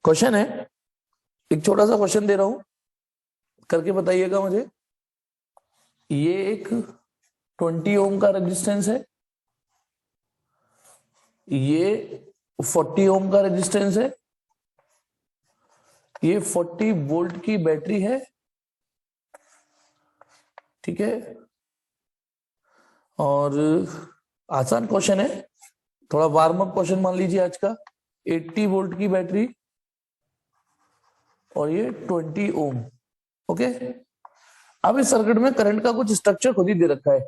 Question है, एक छोटा सा क्वेश्चन दे रहा हूं, करके बताइएगा मुझे। ये एक 20 ओम का रेजिस्टेंस है, ये 40 ओम का रेजिस्टेंस है, ये 40 वोल्ट की बैटरी है, ठीक है। और आसान क्वेश्चन है, थोड़ा वार्म अप क्वेश्चन मान लीजिए आज का। 80 वोल्ट की बैटरी और ये 20 ओम, ओके। अब इस सर्किट में करंट का कुछ स्ट्रक्चर खुद ही दे रखा है।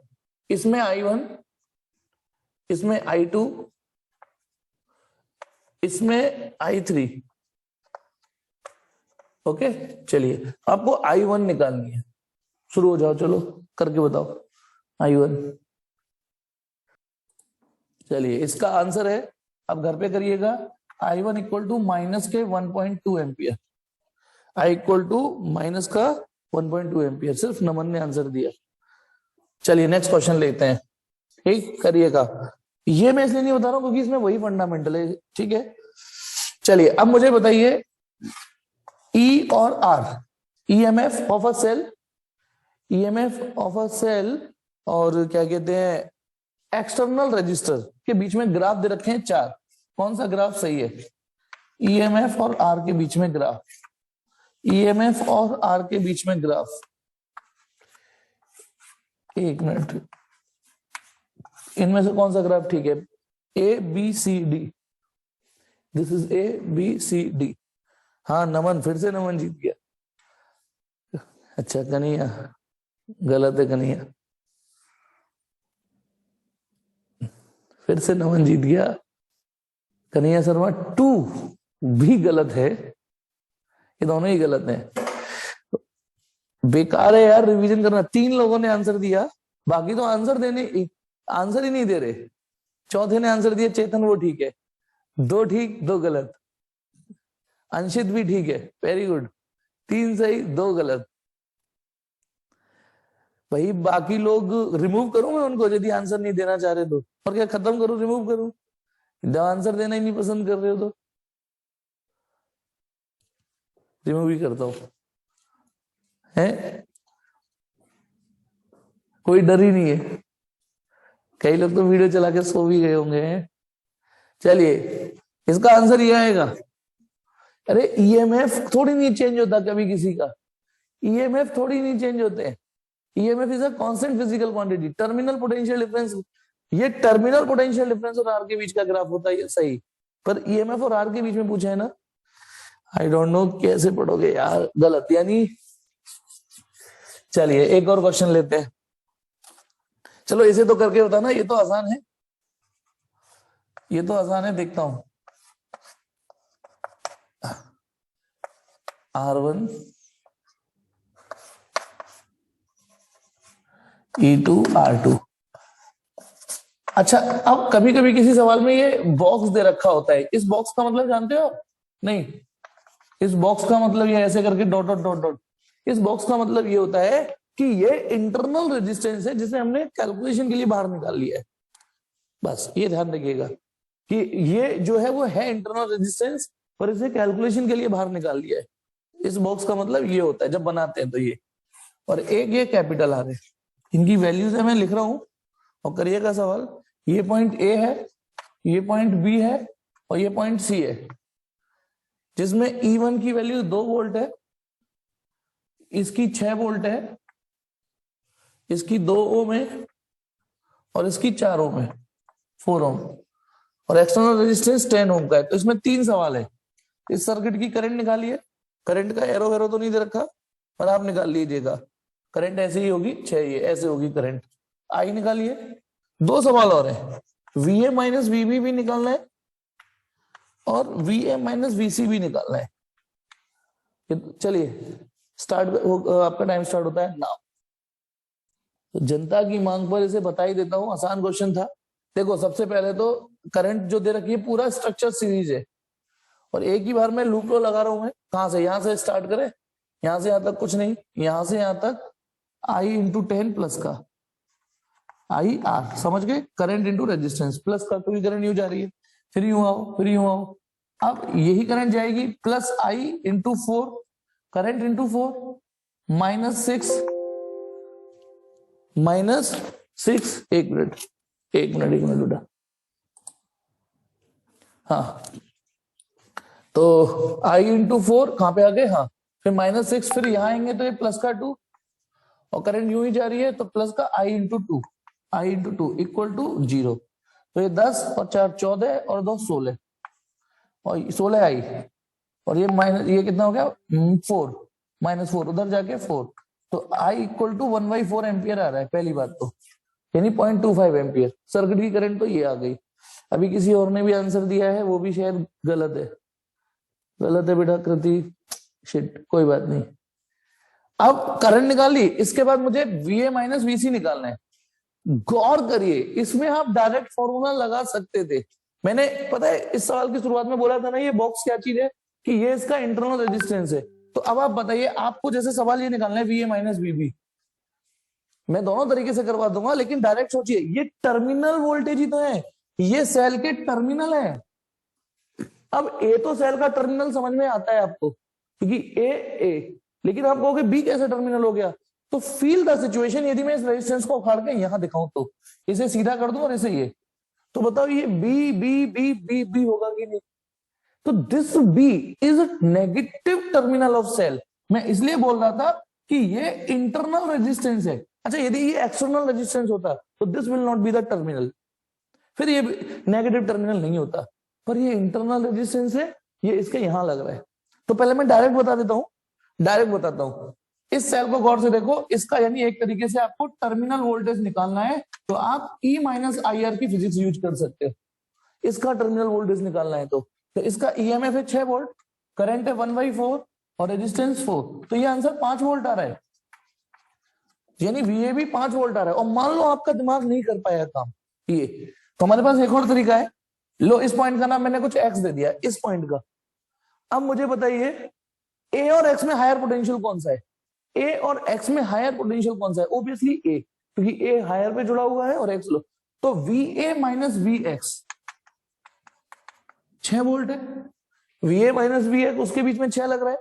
इसमें I1, इसमें I2, इसमें I3, ओके। चलिए आपको I1 निकालनी है, शुरू हो जाओ, चलो करके बताओ I1। चलिए इसका आंसर है, अब घर पे करिएगा। I1 इक्वल टू माइनस के 1.2 ampere, I equal to minus का 1.2 एम्पियर, सिर्फ नमन ने आंसर दिया। चलिए नेक्स्ट क्वेश्चन लेते हैं, ठीक करिएगा। ये मैं इसलिए नहीं बता रहा हूं क्योंकि इसमें वही फंडामेंटल है, ठीक है। चलिए अब मुझे बताइए E और R, EMF of a cell, EMF of a cell और क्या कहते हैं एक्सटर्नल रजिस्टर के बीच में ग्राफ दे रखे हैं 4। कौन सा ग्राफ सही है? EMF और R के बीच में ग्राफ, EMF और R के बीच में ग्राफ। एक मिनट, इनमें से कौन सा ग्राफ ठीक है? ABCD, this is ABCD। हाँ नमन, फिर से नमन जीत गया। अच्छा कन्हैया, गलत है कन्हैया, फिर से नमन जीत गया। कन्हैया शर्मा 2 भी गलत है, ये दोनों ही गलत हैं। बेकार है यार रिवीजन करना। 3 लोगों ने आंसर दिया, बाकी तो आंसर ही नहीं दे रहे। चौथे ने आंसर दिया चेतन, वो ठीक है। 2 ठीक 2 गलत। अंशित भी ठीक है, वेरी गुड। 3 सही 2 गलत। भाई बाकी लोग रिमूव करूं मैं उनको, यदि आंसर नहीं देना चाह रहे तो? और क्या खत्म करूं, रिमूव करूं? जब आंसर देना ही नहीं पसंद कर रहे हो तो रिमूव ही करता हूं, है। कोई डर ही नहीं है। कई लोग तो वीडियो चला के सो भी गए होंगे। चलिए इसका आंसर ये आएगा। अरे EMF थोड़ी नहीं चेंज होता कभी किसी का, EMF थोड़ी नहीं चेंज होते हैं। EMF is a constant physical quantity. Terminal potential difference, ये टर्मिनल पोटेंशियल डिफरेंस और R के बीच का ग्राफ होता है, सही। पर EMF और R के बीच में पूछा है ना, आई डोंट नो कैसे पढ़ोगे यार, गलत यानी। चलिए एक और क्वेश्चन लेते हैं। चलो इसे तो करके बताना, ये तो आसान है, ये तो आसान है। देखता हूं R1 E2 R2। अच्छा अब कभी कभी किसी सवाल में ये बॉक्स दे रखा होता है, इस बॉक्स का मतलब जानते हो? नहीं, इस बॉक्स का मतलब ये ऐसे करके डॉट डॉट डॉट डॉट, इस बॉक्स का मतलब ये होता है कि ये इंटरनल रेजिस्टेंस है जिसे हमने कैलकुलेशन के लिए बाहर निकाल लिया है। बस ये ध्यान रखिएगा कि ये जो है वो है इंटरनल रेजिस्टेंस, पर इसे कैलकुलेशन के लिए बाहर निकाल लिया है। इस बॉक्स का मतलब ये होता है जब बनाते हैं तो ये, और एक ये कैपिटल R है। इनकी वैल्यूज है, मैं लिख रहा हूं और करिएगा सवाल। ये पॉइंट A है, ये पॉइंट B है और ये पॉइंट C है, जिसमें E1 की वैल्यू 2 वोल्ट है, इसकी 6 वोल्ट है, इसकी 2 ओम है और इसकी 4 ओम है, 4 ओम, और एक्सटर्नल रेजिस्टेंस 10 ओम का है। तो इसमें 3 सवाल है। इस सर्किट की करंट निकालिए। करंट का एरो वेरो तो नहीं दे रखा, पर आप निकाल लीजिएगा। करंट ऐसे ही होगी, 6 ये ऐसे होगी करंट। आई निकालिए। 2 सवाल और है, VA माइनस VB भी निकालना है और VA माइनस VC भी निकालना है। चलिए स्टार्ट, आपका टाइम स्टार्ट होता है नाउ। तो जनता की मांग पर इसे बता ही देता हूं, आसान क्वेश्चन था। देखो सबसे पहले तो करंट जो दे रखी है पूरा स्ट्रक्चर सीरीज है, और एक ही बार में लूप लो लगा रहा हूं मैं। कहां से? यहां से स्टार्ट करें, यहां से यहां तक कुछ नहीं, यहां से यहां तक I इंटू 10 प्लस का IR, समझ गए? करंट इंटू रेजिस्टेंस, प्लस का कोई करंट यूज आ रही है। फिर यूं आओ, फिर यूं आओ। अब यही करंट जाएगी प्लस आई इंटू 4, करंट इंटू 4, -6, -6, एक मिनट बेटा। हाँ, तो आई इंटू 4 कहां पे आ गए, हाँ, फिर -6, फिर यहां आएंगे तो ये प्लस का 2, और करंट यूं ही जा रही है तो प्लस का आई इंटू 2 इक्वल टू 0। तो ये 10 और 4 14 और 2 16, और 16 आई, और ये माइनस, ये कितना हो गया 4, -4 उधर जाके 4, तो आई इक्वल टू 1/4 एम्पियर आ रहा है पहली बात तो, यानी 0.25 एम्पियर। सर्किट की करंट तो ये आ गई। अभी किसी और ने भी आंसर दिया है, वो भी शायद गलत है बेटा कृति, शिट, कोई बात नहीं। अब करंट निकाली, इसके बाद मुझे VA माइनस VC निकालना है। गौर करिए, इसमें आप डायरेक्ट फॉर्मूला लगा सकते थे। मैंने पता है इस सवाल की शुरुआत में बोला था ना, ये बॉक्स क्या चीज है, कि ये इसका इंटरनल रेजिस्टेंस है। तो अब आप बताइए, आपको जैसे सवाल ये निकालना है VA माइनस VB, मैं दोनों तरीके से करवा दूंगा, लेकिन डायरेक्ट सोचिए, ये टर्मिनल वोल्टेज ही तो है, ये सेल के टर्मिनल है। अब ए तो सेल का टर्मिनल समझ में आता है आपको, क्योंकि ए, लेकिन आप कहोगे बी कैसे टर्मिनल हो गया, तो फील द सिचुएशन। यदि मैं इस रेजिस्टेंस को उखाड़ के यहां दिखाऊं तो इसे सीधा कर दूं और इसे ये, तो बताओ ये B B B B B होगा कि नहीं? तो this B is negative terminal of cell. मैं इसलिए बोल रहा था कि ये इंटरनल रेजिस्टेंस है। अच्छा, यदि ये एक्सटर्नल रेजिस्टेंस होता तो this will not be the terminal, फिर ये नेगेटिव टर्मिनल नहीं होता, पर ये इंटरनल रेजिस्टेंस है, ये इसके यहां लग रहा है। तो पहले मैं डायरेक्ट बताता हूं। इस सेल को गौर से देखो, इसका यानी एक तरीके से आपको टर्मिनल वोल्टेज निकालना है, तो आप E माइनस IR की फिजिक्स यूज कर सकते हो। इसका टर्मिनल वोल्टेज निकालना है तो इसका EMF है 6 वोल्ट, करंट है 1/4 और रेजिस्टेंस 4, तो ये आंसर 5 वोल्ट आ रहा है, यानी VA भी 5 वोल्ट आ रहा है। और मान लो आपका दिमाग नहीं कर पाया काम ये, तो हमारे पास एक और तरीका है। लो, इस पॉइंट का नाम मैंने कुछ x दे दिया, इस पॉइंट का। अब मुझे बताइए A और X में हायर पोटेंशियल कौन सा है? A और X में हायर पोटेंशियल कौन सा है? ऑब्वियसली A, क्योंकि A हायर पे जुड़ा हुआ है और X लो, तो VA माइनस VX 6 वोल्ट है, VA माइनस VX उसके बीच में 6 लग रहा है।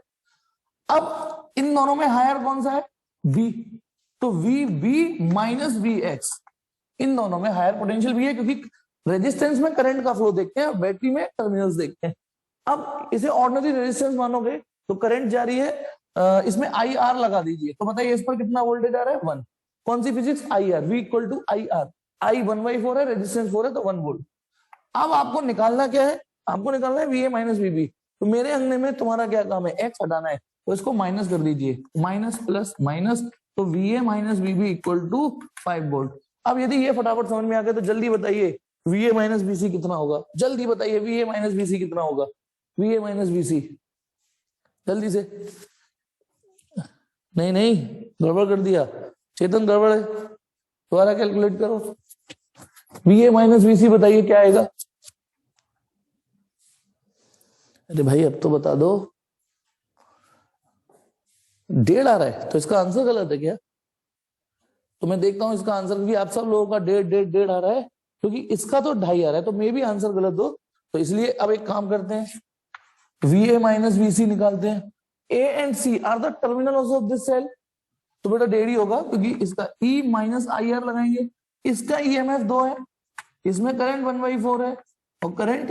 अब इन दोनों में हायर कौन सा है? V, तो VB माइनस VX, इन दोनों में हायर पोटेंशियल भी है, क्योंकि रेजिस्टेंस में करंट का फ्लो देखते हैं, बैटरी में टर्मिनल्स देखते हैं। अब इसे ऑर्डिनरी रेजिस्टेंस मानोगे तो करंट जा रही है, इसमें IR लगा दीजिए, तो बताइए इस पर कितना वोल्टेज आ रहा है? 1। कौन सी physics? IR, V equal to IR, I 1/4 है, रेजिस्टेंस 4 है, तो 1 वोल्ट। अब आपको निकालना क्या है? आपको निकालना है VA माइनस VB। तो मेरे अंगने में तुम्हारा क्या काम है? X हटाना है, तो इसको माइनस कर दीजिए, माइनस प्लस माइनस, तो VA minus VB equal to 5 volt. अब यदि ये फटाफट समझ में आ गया तो जल्दी बताइए VA माइनस VC कितना होगा? जल्दी बताइए VA माइनस VC कितना होगा? VA माइनस VC, जल्दी से। नहीं, गड़बड़ कर दिया चेतन, गड़बड़ है, दोबारा कैलकुलेट करो। VA माइनस VC बताइए क्या आएगा? अरे भाई अब तो बता दो। 1.5 आ रहा है, तो इसका आंसर गलत है क्या? तो मैं देखता हूं इसका आंसर भी, आप सब लोगों का 1.5 आ रहा है, क्योंकि इसका तो 2.5 आ रहा है, तो मे भी आंसर गलत हो। तो इसलिए अब एक काम करते हैं, VA माइनस VC निकालते हैं। A and C are the terminals of this cell, तो बेटा 1.5 होगा, क्योंकि इसका E माइनस IR लगाएंगे, इसका EMF 2 है, इसमें करंट 1/4 है और करंट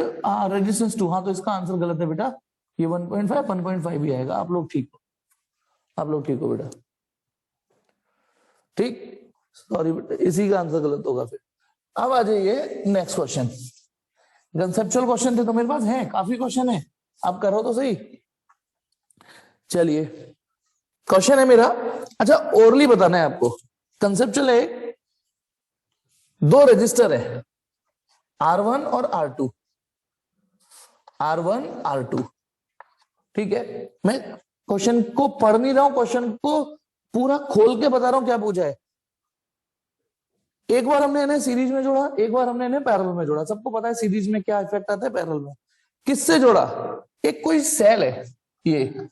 रेजिस्टेंस 2। हाँ, तो इसका आंसर गलत है बेटा, ये 1.5 ही आएगा। आप लोग ठीक हो बेटा, ठीक, सॉरी बेटा, इसी का आंसर गलत होगा। फिर अब आ जाइए नेक्स्ट क्वेश्चन। कंसेप्चुअल क्वेश्चन थे तो मेरे पास है, काफी क्वेश्चन है, आप करो तो सही। चलिए, क्वेश्चन है मेरा, अच्छा ओरली बताना है आपको। कंसेप्चुअल है, 2 रजिस्टर है R1 और R2, R1 R2, ठीक है। मैं क्वेश्चन को पढ़ नहीं रहा हूं, क्वेश्चन को पूरा खोल के बता रहा हूं क्या पूछा है। एक बार हमने इन्हें सीरीज में जोड़ा, एक बार हमने इन्हें पैरेलल में जोड़ा। सबको पता है सीरीज में क्या इफेक्ट आता है, पैरेलल में किससे जोड़ा? एक कोई सेल है, ये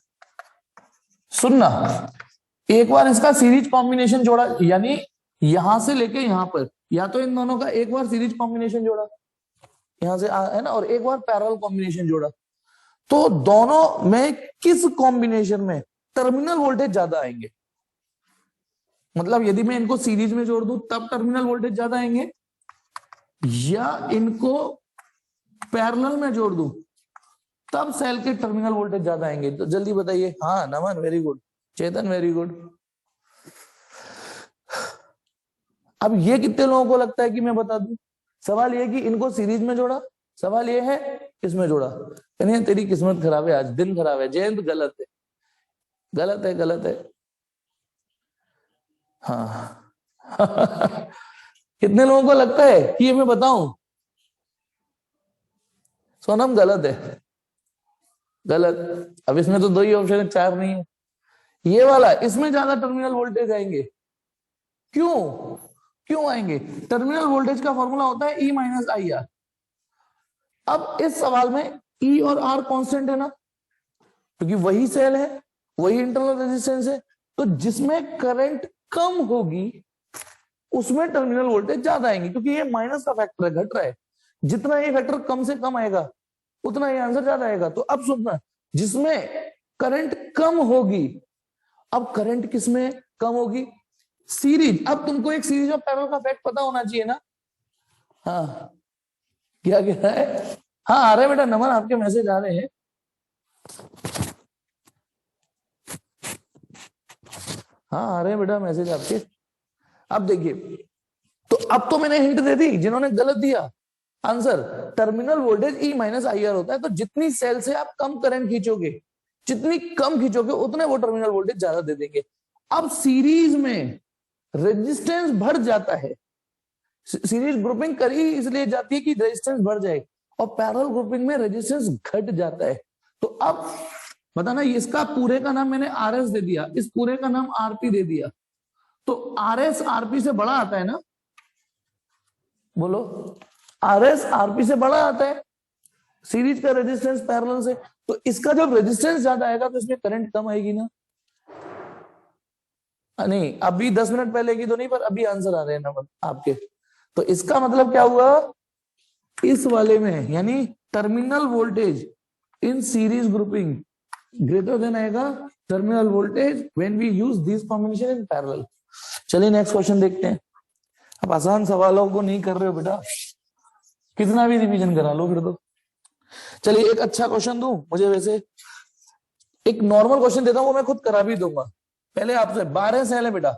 सुनना, एक बार इसका सीरीज कॉम्बिनेशन जोड़ा, यानी यहां से लेके यहां पर, या तो इन दोनों का एक बार सीरीज कॉम्बिनेशन जोड़ा, यहां से है ना, और एक बार पैरेलल कॉम्बिनेशन जोड़ा, तो दोनों में किस कॉम्बिनेशन में टर्मिनल वोल्टेज ज्यादा आएंगे? मतलब यदि मैं इनको सीरीज में जोड़ दूं तब टर्मिनल वोल्टेज ज्यादा आएंगे, या इनको पैरेलल में जोड़ दूं तब सेल के टर्मिनल वोल्टेज ज्यादा आएंगे? तो जल्दी बताइए। हाँ नमन वेरी गुड, चेतन वेरी गुड। अब ये कितने लोगों को लगता है कि मैं बता दूं? सवाल ये कि इनको सीरीज में जोड़ा, सवाल ये है इसमें जोड़ा। कन्हैया तेरी किस्मत खराब है, आज दिन खराब है। जयंत गलत है, गलत है, गलत है। हाँ कितने लोगों को लगता है कि ये मैं बताऊं? सोनम गलत है, गलत। अब इसमें तो दो ही ऑप्शन है, चार नहीं है। ये वाला, इसमें ज्यादा टर्मिनल वोल्टेज आएंगे। क्यों? क्यों आएंगे? टर्मिनल वोल्टेज का फॉर्मूला होता है E माइनस आई आर। अब इस सवाल में E और R कांस्टेंट है ना, क्योंकि वही सेल है, वही इंटरनल रेजिस्टेंस है, तो जिसमें करंट कम होगी उसमें टर्मिनल वोल्टेज ज्यादा आएंगे, क्योंकि ये माइनस का फैक्टर है, घट रहा है। जितना ये फैक्टर कम से कम आएगा उतना ये आंसर ज्यादा आएगा। तो अब सुनना, जिसमें करंट कम होगी, अब करंट किसमें कम होगी? सीरीज। अब तुमको एक सीरीज और पैरेलल का फैक्ट पता होना चाहिए ना। हाँ क्या कह रहा है? हाँ आ रहे हैं बेटा, नमन आपके मैसेज आ रहे हैं। हाँ आ रहे हैं बेटा मैसेज आपके। अब देखिए, तो अब तो मैंने हिंट दे दी जिन्होंने गलत दिया answer. Terminal voltage E minus I R होता है, तो जितनी सेल से आप कम करंट खींचोगे, जितनी कम खींचोगे उतने वो टर्मिनल वोल्टेज ज्यादा दे देंगे। अब सीरीज में रेजिस्टेंस बढ़ जाता है, सीरीज ग्रुपिंग करी इसलिए जाती है कि रेजिस्टेंस बढ़ जाए, और पैरेलल ग्रुपिंग में रेजिस्टेंस घट जाता है। तो अब बताना, इसका पूरे का नाम मैंने RS दे दिया, इस पूरे का नाम RP दे दिया, तो RS RP से बड़ा आता है ना? बोलो, RS RP से बड़ा आता है, सीरीज का रेजिस्टेंस पैरेलल से। तो इसका जब रेजिस्टेंस ज्यादा आएगा तो इसमें करंट कम आएगी ना? नहीं, अभी 10 मिनट पहले की तो नहीं, पर अभी आंसर आ रहे हैं ना आपके। तो इसका मतलब क्या हुआ? इस वाले में यानी terminal voltage in series grouping greater than आएगा terminal voltage when we use this combination in parallel. चलिए नेक्स्ट क्वेश्चन देखते हैं। अब आसान सवालों को नहीं कर रहे हो बेटा, कितना भी रिवीजन करा लो फिर तो। चलिए एक अच्छा क्वेश्चन दूं, मुझे वैसे एक नॉर्मल क्वेश्चन देता हूं, वो मैं खुद करा भी दूंगा। पहले आपसे 12 सेल है बेटा,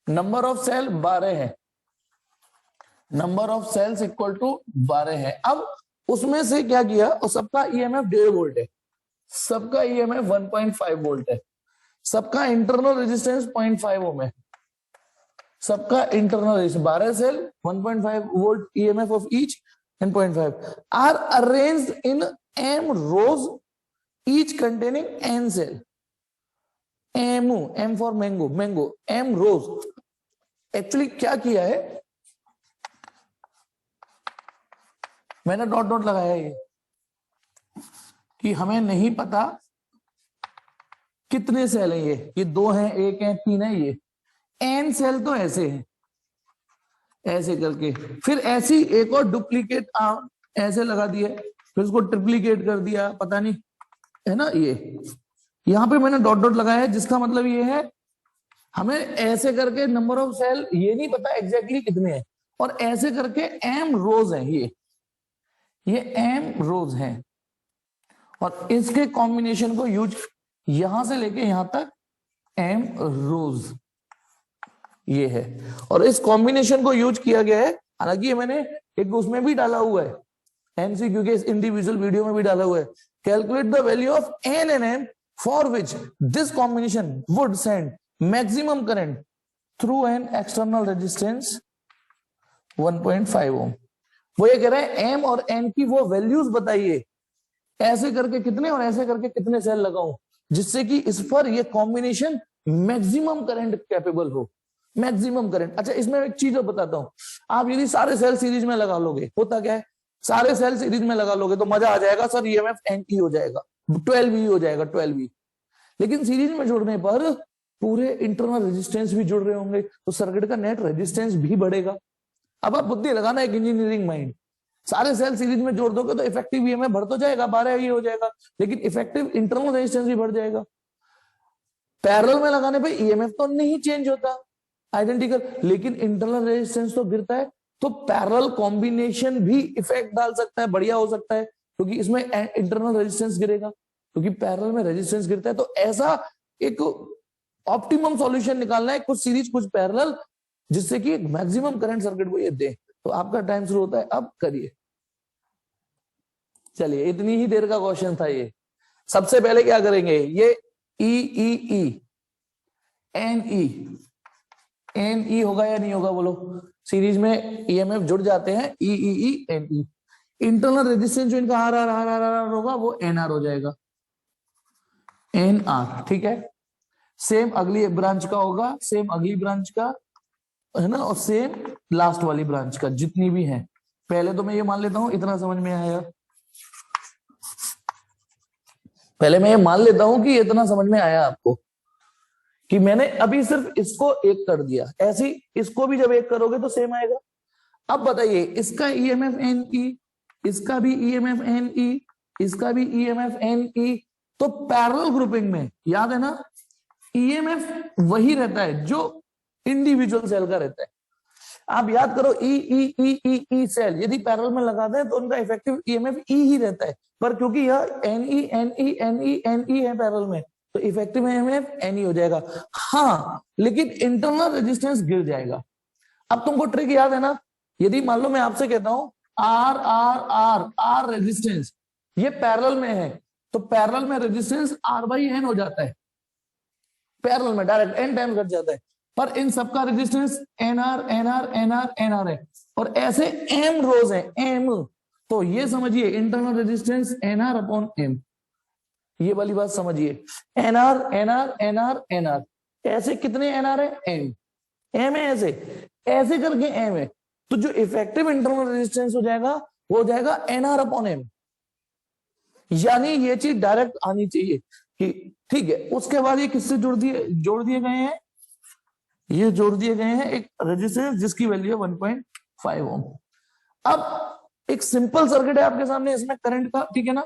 नंबर ऑफ सेल 12 है, number of cells equal to 12 है। अब उसमें से क्या किया, और सबका ईएमएफ 1.5 वोल्ट है, सबका ईएमएफ 1.5 वोल्ट है, सबका इंटरनल रेजिस्टेंस 0.5 ओम है, सबका internal resistance 12 cell 1.5 volt EMF of each and 0.5 are arranged in M rows each containing N cell. M for mango, mango, M rows। Actually क्या किया है, मैंने डॉट डॉट लगाया है कि हमें नहीं पता कितने सेल हैं, ये 2 हैं, 1 है, 3 है, ये N सेल तो ऐसे हैं, ऐसे करके, फिर ऐसी एक और डुप्लीकेट ऐसे लगा दिए, फिर उसको ट्रिप्लीकेट कर दिया, पता नहीं है ना। ये यहां पे मैंने डॉट डॉट लगाया है, जिसका मतलब ये है हमें ऐसे करके नंबर ऑफ सेल ये नहीं पता एग्जैक्टली कितने हैं, और ऐसे करके M रोज हैं, ये M रोज हैं, और इसके कॉम्बिनेशन को यूज यहां से लेके यहां तक M रोज ये है, और इस कॉम्बिनेशन को यूज किया गया है। हालांकि मैंने एक उसमें भी डाला हुआ है एमसीक्यू के इंडिविजुअल वीडियो में भी डाला हुआ है, calculate the value of N and M for which this combination would send maximum current through an external resistance 1.5 ओम। वो ये कह रहे हैं M और N की वो वैल्यूज बताइए, ऐसे करके कितने और ऐसे करके कितने सेल लगाऊं जिससे कि इस पर ये कॉम्बिनेशन मैक्सिमम करंट कैपेबल हो, मैक्सिमम करंट। अच्छा इसमें एक चीज और बताता हूं, आप यदि सारे सेल सीरीज में लगा लोगे, होता क्या है, सारे सेल सीरीज में लगा लोगे तो मजा आ जाएगा सर, ईएमएफ NE हो जाएगा, 12V हो जाएगा, 12V। लेकिन सीरीज में जोड़ने पर पूरे इंटरनल रेजिस्टेंस भी जुड़ रहे होंगे, तो सर्किट का नेट रेजिस्टेंस भी बढ़ेगा। अब आप बुद्धि लगाना, एक इंजीनियरिंग माइंड, सारे सेल सीरीज में जोड़ दोगे तो इफेक्टिव ईएमएफ बढ़ तो जाएगा, 12 ही हो जाएगा, लेकिन इफेक्टिव इंटरनल रेजिस्टेंस भी बढ़ जाएगा। पैरेलल में लगाने पे ईएमएफ तो नहीं चेंज होता आइडेंटिकल, लेकिन इंटरनल रेजिस्टेंस तो गिरता है। तो पैरेलल कॉम्बिनेशन भी इफेक्ट डाल सकता है, बढ़िया हो सकता है, क्योंकि इसमें इंटरनल रेजिस्टेंस गिरेगा, क्योंकि पैरेलल में रेजिस्टेंस गिरता है। तो ऐसा एक ऑप्टिमम सॉल्यूशन निकालना है, कुछ सीरीज कुछ पैरेलल, जिससे कि एक मैक्सिमम करंट सर्किट को ये दे। तो आपका टाइम शुरू होता है, अब करिए। चलिए, इतनी ही देर का क्वेश्चन था ये। सबसे पहले क्या करेंगे, ये ई ई ई एन ई होगा या नहीं होगा बोलो, सीरीज में ईएमएफ जुड़ जाते हैं, E E E N E. Internal resistance जो इनका R R R R R होगा वो एन आर हो जाएगा, एन आर, ठीक है। सेम अगली ब्रांच का होगा, सेम अगली ब्रांच का है ना, और सेम लास्ट वाली ब्रांच का, जितनी भी है। पहले तो मैं ये मान लेता हूं, इतना समझ में आया, पहले मैं ये मान लेता हूं कि इतना समझ में आया आपको, कि मैंने अभी सिर्फ इसको एक कर दिया, ऐसे ही इसको भी जब एक करोगे तो सेम आएगा। अब बताइए, इसका ईएमएफ एन ई, इसका भी ईएमएफ एन ई, इसका भी ईएमएफ एन ई। तो पैरेलल ग्रुपिंग में याद है ना, ईएमएफ वही रहता है जो इंडिविजुअल सेल का रहता है। आप याद करो, ई E E E E cell यदि पैरेलल में लगाते हैं तो उनका इफेक्टिव ईएमएफ ई ही रहता है, पर क्योंकि यह N E N E N E N E है पैरेलल में, तो इफेक्टिव ईएमएफ एन ई हो जाएगा। हाँ, लेकिन इंटरनल रेजिस्टेंस गिर जाएगा। अब तुमको ट्रिक याद है ना, यदि मान लो मैं आपसे कहता हूं R R R R resistance, ये पैरेलल में है, तो पैरेलल में रेजिस्टेंस आर बाई एन हो जाता है, पैरेलल में डायरेक्ट एन टाइम घट जाता है। पर इन सबका resistance N R N R N R N R है, और ऐसे एम रोज है, एम। तो ये समझिए internal resistance N R upon M, ये वाली बात समझिए, N R N R N R N R. ऐसे कितने एन आर है, एम, एम है, ऐसे ऐसे करके एम है। तो जो इफेक्टिव इंटरनल रेजिस्टेंस हो जाएगा वो हो जाएगा एन आर अपॉन एम। यानी ये चीज डायरेक्ट आनी चाहिए कि ठीक है। उसके बाद ये किससे जोड़ दिए गए हैं, ये जोड़ दिए गए हैं एक रेजिस्टेंस जिसकी वैल्यू है 1.5 ओम। अब एक सिंपल सर्किट है आपके सामने, इसमें करंट का, ठीक है ना।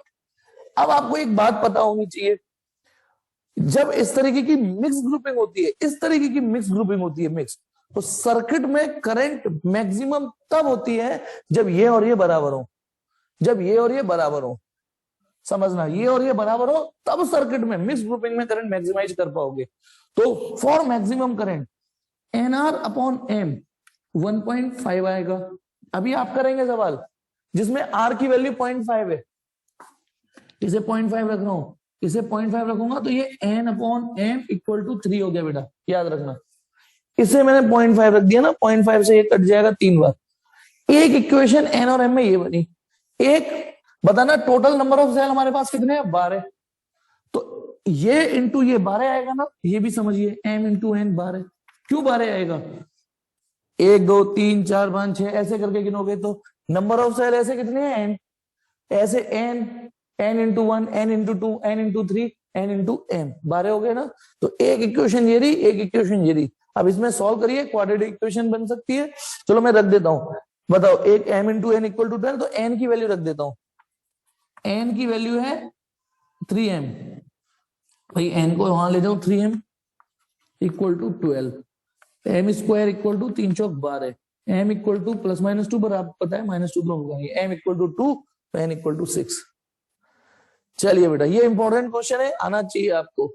अब आपको एक बात पता होनी चाहिए, जब इस तरीके की मिक्स ग्रुपिंग होती है, इस तरीके की मिक्स ग्रुपिंग होती है, मिक्स, तो सर्किट में करंट मैक्सिमम तब होती है जब ये और ये बराबर हो, जब ये और ये बराबर हो, समझना, ये और ये बराबर हो, तब सर्किट में मिक्स ग्रुपिंग में करंट मैक्सिमाइज कर पाओगे। तो for maximum current N R upon M 1.5 आएगा। अभी आप करेंगे सवाल जिसमें आर की वैल्यू 0.5 है, इसे 0.5 रख रहा हूं, इसे 0.5 रखूंगा तो ये N upon M equal to 3 हो गया बेटा, याद रखना। इसे मैंने 0.5 रख दिया ना, 0.5 से ये कट जाएगा 3 बार। एक इक्वेशन एन और एम में ये बनी। एक बताना टोटल नंबर ऑफ सेल हमारे पास कितने हैं, 12। तो ये इंटू ये 12 आएगा ना, ये भी समझिए, एम इंटू एन 12। क्यों 12 आएगा, 1 2 3 4 5 6 ऐसे करके गिनोगे तो नंबर ऑफ सेल ऐसे कितने हैं, एन, ऐसे N, N into 1, N into 2, N into 3, N into M, 12 हो गए ना। तो एक इक्वेशन ये रही, एक इक्वेशन ये रही। अब इसमें सॉल्व करिए, क्वाड्रेटिक इक्वेशन बन सकती है। चलो मैं रख देता हूं, बताओ, एक M into N equal to 12, तो एन की वैल्यू रख देता हूं, एन की वैल्यू है 3m, भाई एन को वहां ले जाओ, 3m equal to 12, M square equal to 3 चौक 12, M equal to plus minus 2 पर आपको पता है -2 तो होगा, M equal to 2, N equal to 6। चलिए बेटा, ये इंपॉर्टेंट क्वेश्चन है, आना चाहिए आपको।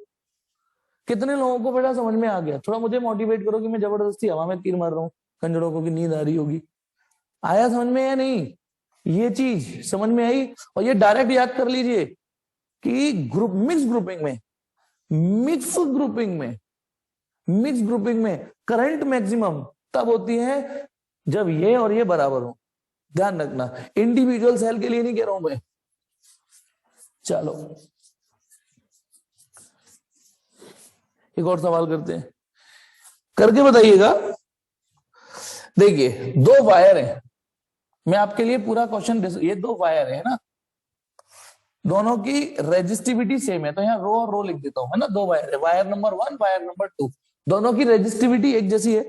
कितने लोगों को बेटा समझ में आ गया, थोड़ा मुझे मोटिवेट करो कि मैं जबरदस्ती हवा में तीर मार रहा हूँ, कंजड़ों को की नींद आ रही होगी। आया समझ में या नहीं, ये चीज समझ में आई। और ये डायरेक्ट याद कर लीजिए कि ग्रुप मिक्स ग्रुपिंग में करंट मैक्सिमम तब होती है जब ये और ये बराबर हो, ध्यान रखना। इंडिविजुअल सेल के लिए नहीं कह रहा हूं मैं। चलो एक और सवाल करते हैं, करके बताइएगा। देखिए 2 वायर है, मैं आपके लिए पूरा क्वेश्चन, ये 2 वायर है ना, दोनों की रेजिस्टिविटी सेम है, तो यहाँ रो और रो लिख देता हूं, है ना। 2 वायर है, वायर नंबर 1, वायर नंबर 2, दोनों की रेजिस्टिविटी एक जैसी है।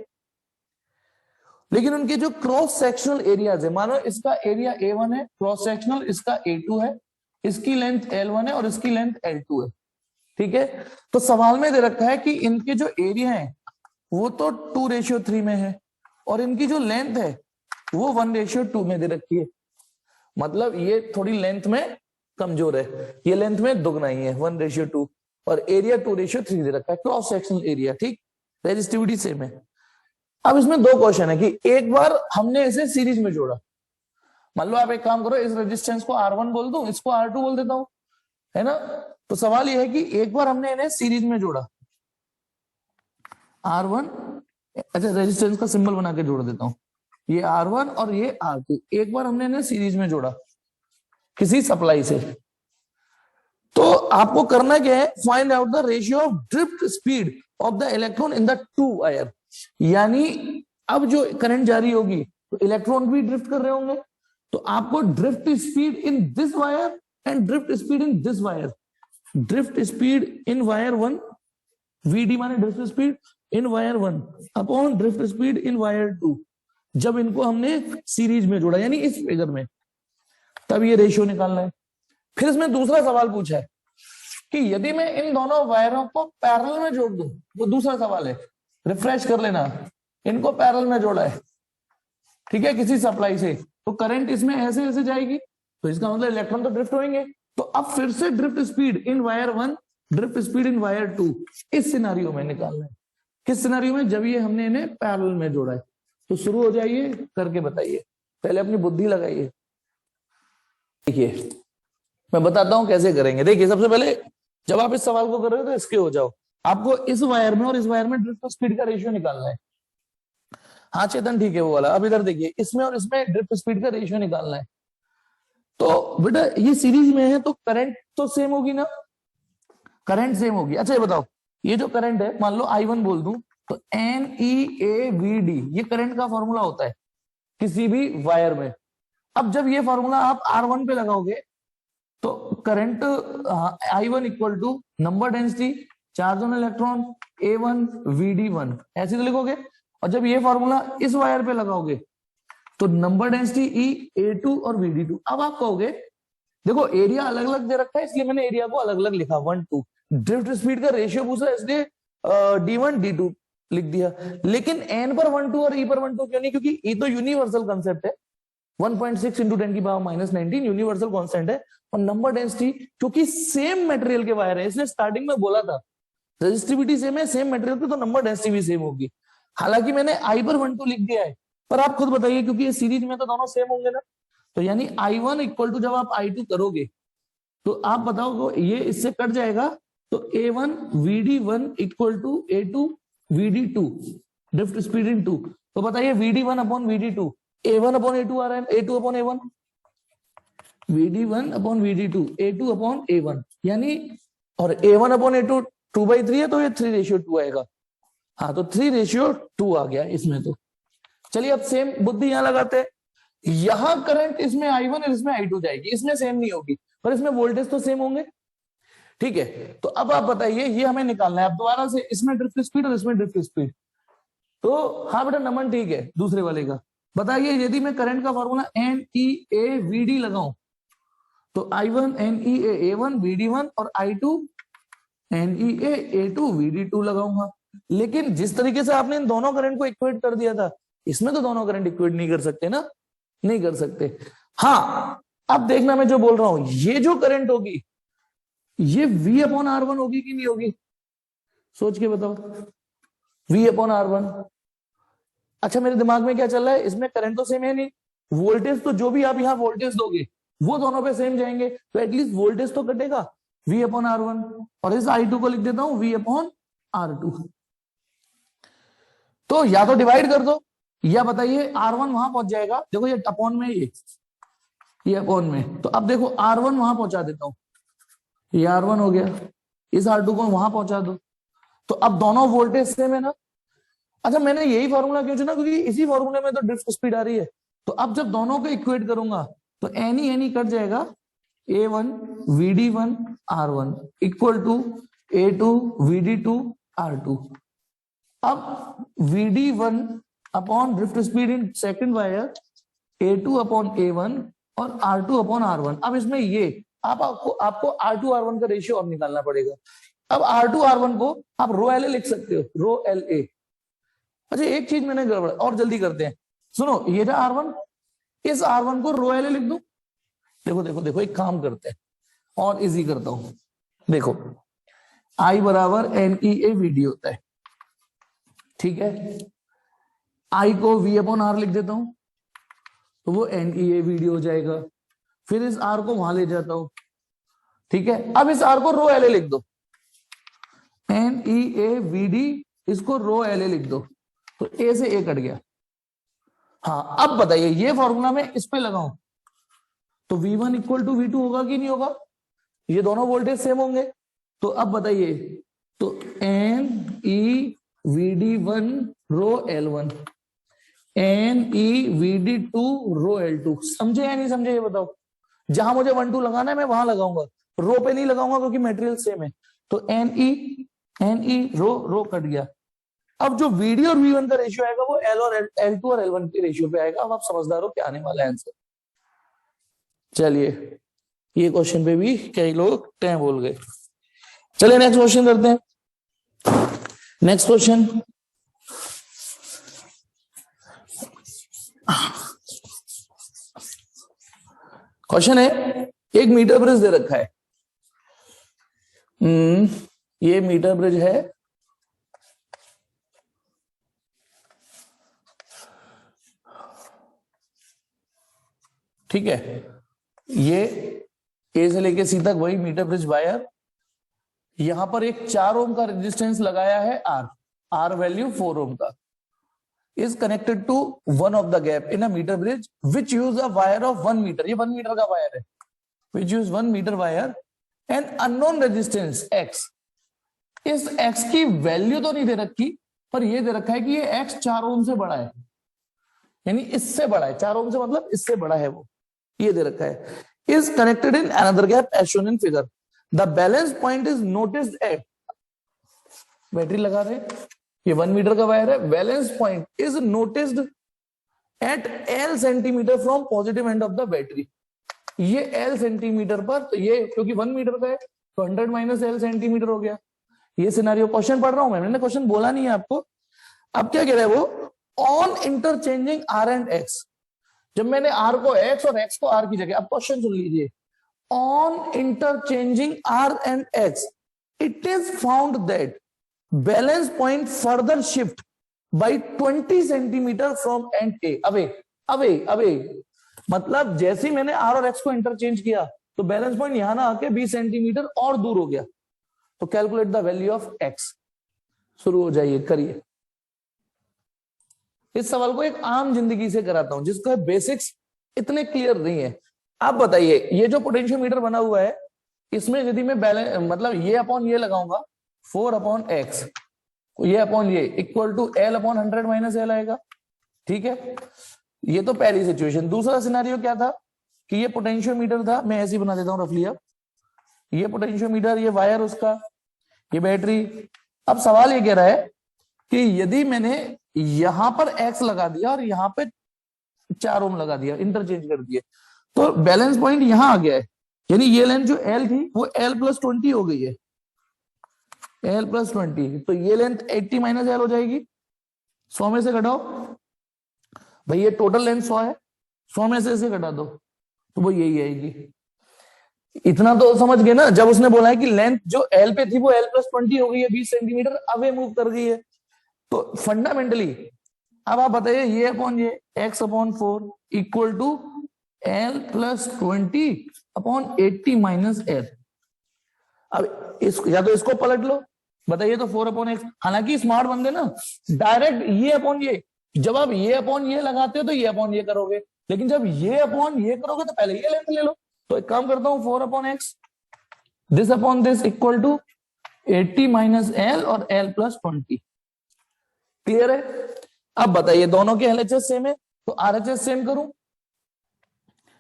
लेकिन उनके जो क्रॉस सेक्शनल एरियाज है, मानो इसका एरिया A1 है, क्रॉस सेक्शनल इसका A2 है, इसकी लेंथ L1 है और इसकी लेंथ L2 है, ठीक है। तो सवाल में दे रखा है कि इनके जो एरिया है वो तो 2:3 में है और इनकी जो लेंथ है वो 1:2 में दे रखी है। मतलब ये थोड़ी लेंथ में कमजोर है, ये लेंथ में दुगना ही है 1:2 और एरिया 2:3 दे रखा है, क्रॉस सेक्शनल एरिया, ठीक। रेजिस्टिविटी सेम है। अब इसमें दो क्वेश्चन है कि एक बार हमने इसे सीरीज में जोड़ा, मान लो आप एक काम करो, इस रेजिस्टेंस को R1 बोल दो, इसको R2 बोल देता हूं, है ना। तो सवाल यह है कि एक बार हमने इन्हें सीरीज में जोड़ा, R1, अच्छा रेजिस्टेंस का सिंबल बना के जोड़ देता हूं, ये R1 और ये R2, एक बार हमने इन्हें सीरीज में जोड़ा किसी सप्लाई से, तो आपको करना क्या है, find out the ratio of drift speed of the electron in the two wire. यानी अब जो करंट जारी होगी तो इलेक्ट्रॉन भी ड्रिफ्ट कर रहे होंगे, तो आपको drift speed in this wire and drift speed in this wire, drift speed in wire 1, VD माने ड्रिफ्ट स्पीड इन वायर 1 अपॉन ड्रिफ्ट स्पीड इन वायर 2, जब इनको हमने सीरीज में जोड़ा यानी इस फिगर में, तब ये रेशियो निकालना है। फिर इसमें दूसरा सवाल पूछा है कि यदि मैं इन दोनों वायरों को पैरेलल में जोड़ दूं, वो दूसरा सवाल है, रिफ्रेश कर लेना, इनको पैरेलल में जोड़ा है, ठीक है, किसी सप्लाई से, तो करंट इसमें ऐसे ऐसे जाएगी, तो इसका मतलब इलेक्ट्रॉन तो ड्रिफ्ट होंगे। तो अब फिर से ड्रिफ्ट स्पीड इन वायर 1, ड्रिफ्ट स्पीड इन वायर 2, इस सिनारियो में निकालना है। किस सिनारियो में, जब ये हमने इन्हें पैरेलल में जोड़ा है। तो शुरू हो जाइए, करके बताइए, पहले अपनी बुद्धि लगाइए। देखिए मैं बताता हूं कैसे करेंगे। देखिए सबसे पहले जब आप इस सवाल को कर रहे हो तो इसके हो जाओ, आपको इस वायर में और इस वायर में ड्रिफ्ट स्पीड का रेशियो निकालना है। हाँ चेतन ठीक है वो वाला। अब इधर देखिए, इसमें और इसमें ड्रिफ्ट स्पीड का रेशियो निकालना है। तो बेटा ये सीरीज में है तो करंट तो सेम होगी ना, करंट सेम होगी। अच्छा ये बताओ, ये जो करंट है मान लो I1 बोल दूं, तो NEAVD ये करंट का फॉर्मूला होता है किसी भी वायर में। अब जब ये फॉर्मूला आप R1 पे लगाओगे तो current I1 equal to number density, charge on electron A1 VD1 ऐसे तो लिखोगे। और जब ये फॉर्मूला इस वायर पे लगाओगे तो नंबर डेंसिटी E A2 और VD2। अब आप कहोगे देखो एरिया अलग अलग दे रखा है इसलिए मैंने एरिया को अलग अलग लिखा 1 2, ड्रिफ्ट स्पीड का रेशियो पूछा इसलिए D1 D2 लिख दिया। लेकिन N पर 1 2 और E पर 1 2 क्यों नहीं, क्योंकि E तो यूनिवर्सल कंसेप्ट है, 1.6 इंटू 10 की पावर -19 यूनिवर्सल कांस्टेंट है। और नंबर डेंसिटी क्योंकि सेम मटेरियल के वायर है, इसलिए स्टार्टिंग में बोला था रेजिस्टिविटी सेम है, सेम मटेरियल पे तो नंबर डेंसिटी भी सेम होगी। हालांकि मैंने I पर 1 2 लिख दिया है, पर आप खुद बताइए क्योंकि ये सीरीज में तो दोनों सेम होंगे ना, तो यानी I1 इक्वल टू जब आप I2 करोगे तो आप बताओ तो ये इससे कट जाएगा, तो A1 VD1 equal to A2 VD2, drift speed in 2। तो बताइए VD1 upon VD2, A1 upon A2 आ रहा है, A2 upon A1, VD1 upon VD2, A2 upon A1, यानी और A1 अपॉन A2 2/3 है तो ये 3:2 आएगा। हाँ तो 3:2 आ गया इसमें। तो चलिए अब सेम बुद्धि यहां लगाते हैं, यहां करंट इसमें I1 और इसमें I2 जाएगी, इसमें सेम नहीं होगी पर इसमें वोल्टेज तो सेम होंगे, ठीक है। तो अब आप बताइए ये हमें निकालना है। अब दोबारा से इसमें ड्रिफ्ट स्पीड और इसमें ड्रिफ्ट स्पीड, तो हाँ बेटा नमन ठीक है दूसरे वाले का। बताइए यदि मैं करंट का फॉर्मूला NEAVD लगाऊं तो I1 NEA A1 VD1 और I2 NEA A2 VD2 लगाऊंगा। लेकिन जिस तरीके से आपने इन दोनों करंट को इक्वेट कर दिया था, इसमें तो दोनों करंट इक्वेट नहीं कर सकते ना, नहीं कर सकते। हाँ अब देखना मैं जो बोल रहा हूं, ये जो करंट होगी ये V अपॉन R1 होगी कि नहीं होगी, सोच के बताओ। V अपॉन R1, अच्छा मेरे दिमाग में क्या चल रहा है, इसमें करंट तो सेम है नहीं, वोल्टेज तो जो भी आप यहाँ वोल्टेज दोगे वो दोनों पे सेम जाएंगे, तो एटलीस्ट वोल्टेज तो कटेगा V अपॉन R1। और इस I2 को लिख देता हूं V अपॉन R2। तो या तो डिवाइड कर दो या बताइए R1 वहां पहुंच जाएगा, देखो ये अपॉन में, ये अपॉन में, तो अब देखो R1 वहां पहुंचा देता हूं, ये R1 हो गया, इस R2 को वहां पहुंचा दो, तो अब दोनों वोल्टेज सेम है ना। अच्छा मैंने यही फॉर्मूला क्यों चुना, क्योंकि इसी फॉर्मूले में तो ड्रिफ्ट स्पीड आ रही है। तो अब जब दोनों को इक्वेट करूंगा तो एनी कट जाएगा, A1 VD1 R1 equal to A2 VD2 R2। अब VD1 upon drift speed in second wire A2 upon A1 और R2 अपॉन R1। अब इसमें ये आपको R2 R1 का रेशियो और निकालना पड़ेगा। अब R2 R1 को आप रो LA लिख सकते हो, रो LA। अच्छा एक चीज मैंने गड़बड़, और जल्दी करते हैं, सुनो, ये था R1, इस R1 को रो LA लिख दो। देखो देखो देखो, एक काम करते हैं और इजी करता हूं। देखो I बराबर NEA VD होता है, ठीक है। I को V अपॉन R लिख देता हूं तो वो NEA VD हो जाएगा। फिर इस R को वहां ले जाता हूं, ठीक है। अब इस R को रो LA लिख दो, NEA VD, इसको रो LA लिख दो, तो A से A कट गया। हाँ अब बताइए ये फॉर्मूला में इस पे लगाऊं तो V1 इक्वल टू V2 होगा कि नहीं होगा? ये दोनों वोल्टेज सेम होंगे। तो अब बताइए, तो NEVD1 रो L1, NEVD2 रो L2। समझे या नहीं समझे ये बताओ? जहां मुझे 1 2 लगाना है मैं वहां लगाऊंगा, रो पे नहीं लगाऊंगा क्योंकि मटेरियल सेम है। तो NE रो कट गया। अब जो VD और V1 का रेशियो आएगा वो L और L2 और L1 के रेशियो पे आएगा। अब आप समझदार हो क्या आने वाला है आंसर। चलिए ये क्वेश्चन पे भी कई लोग टैं बोल गए। चलिए नेक्स्ट क्वेश्चन करते हैं। नेक्स्ट क्वेश्चन, क्वेश्चन है एक मीटर ब्रिज दे रखा है। ये मीटर ब्रिज है, ठीक है। ये ए से लेके सी तक वही मीटर ब्रिज वायर, यहां पर एक 4 ओम का रेजिस्टेंस लगाया है आर वैल्यू 4 ओम का, is connected to one of the gap in a meter bridge which use a wire of 1 meter। ये 1 मीटर का वायर है, which use 1 meter wire and unknown resistance x। इस x की value तो नहीं दे रखी, पर ये दे रखा है कि ये x 4 ओम से बड़ा है, यानी इससे बड़ा है। 4 ओम से मतलब इससे बड़ा है, वो ये दे रखा है। is connected in another gap as shown in figure। the balance point is noticed at, battery लगा रहे, ये 1 मीटर का वायर है, balance point is noticed at L centimetre from positive end of the battery. ये L centimetre पर, तो ये क्योंकि 1 मीटर का है तो 100 माइनस L सेंटीमीटर हो गया। ये सिनारियो क्वेश्चन पढ़ रहा हूं मैंने क्वेश्चन बोला नहीं है आपको। अब क्या कह रहा है वो, on interchanging R and X। जब मैंने R को X और X को R की जगह, अब क्वेश्चन सुन लीजिए, on interchanging R and X it is found that balance point further shift by 20 centimetre from end A away. मतलब जैसे ही मैंने आर और एक्स को इंटरचेंज किया तो बैलेंस पॉइंट यहां ना आके 20 सेंटीमीटर और दूर हो गया। तो calculate the value of x. शुरू हो जाइए, करिए। इस सवाल को एक आम जिंदगी से कराता हूं जिसका बेसिक्स इतने क्लियर नहीं है। आप बताइए, ये जो पोटेंशियोमीटर बना हुआ है इसमें यदि मैं बैलेंस मतलब ये अपॉन ये लगाऊंगा 4 अपॉन एक्स, ये अपॉन ये equal to L upon 100 minus L आएगा, ठीक है। ये तो पहली सिचुएशन। दूसरा सिनेरियो क्या था कि ये पोटेंशियोमीटर था, मैं ऐसे ही बना देता हूं रफली। अब ये पोटेंशियोमीटर, ये वायर उसका, ये बैटरी। अब सवाल ये कह रहा है कि यदि मैंने यहां पर X लगा दिया और यहां पे 4 ओम लगा दिया, इंटरचेंज कर दिए, तो बैलेंस पॉइंट यहां आ गया है, यानी ये लेंथ जो L थी वो L+20 हो गई है, L+20। तो ये लेंथ 80 माइनस L हो जाएगी। 100 में से घटाओ भाई, ये टोटल लेंथ 100 है, 100 में से इसे घटा दो तो वो यही आएगी। इतना तो समझ गए ना। जब उसने बोला है कि लेंथ जो L पे थी वो L+20 हो गई है, 20 सेंटीमीटर अवे मूव कर गई है, तो फंडामेंटली अब आप बताइए ये अपॉन ये x upon 4 equal to L+20 upon 80 minus L। अब इसको या तो इसको पलट लो, बताइए तो 4 अपॉन एक्स। हालांकि स्मार्ट बंदे ना डायरेक्ट ये अपॉन ये, जब आप ये अपॉन ये लगाते हो तो ये अपॉन ये करोगे, लेकिन जब ये अपॉन ये करोगे तो पहले ये लेंथ ले लो। तो एक काम करता हूं, 4 upon X this upon this equal to 80 minus L और L+20। क्लियर है? अब बताइए दोनों के LHS सेम है तो RHS सेम करूं।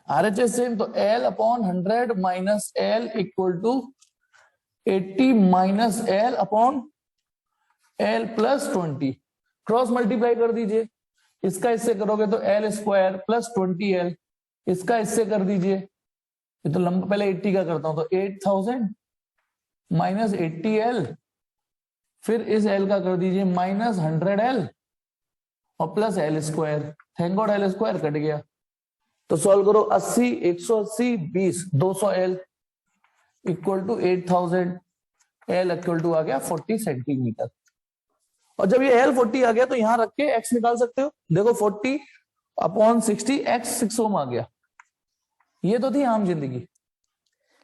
RHS सेम तो L upon 100 minus L equal to 80 minus L upon L+20। Cross multiply कर दीजिए, इसका इससे करोगे तो एल स्क्वायर प्लस 20L, इसका इससे कर दीजिए, ये तो लंबा, पहले 80 का करता हूं, तो 8000 माइनस 80L, फिर इस L का कर दीजिए माइनस 100L और plus L square, thank God L square cut गया। तो सॉल्व करो, 80 180 20 200L equal to 8000, L equal to आ गया 40 सेंटीमीटर। और जब ये L 40 आ गया तो यहां रख के X निकाल सकते हो, देखो 40 अपॉन 60 X 6 ओम आ गया। ये तो थी आम जिंदगी,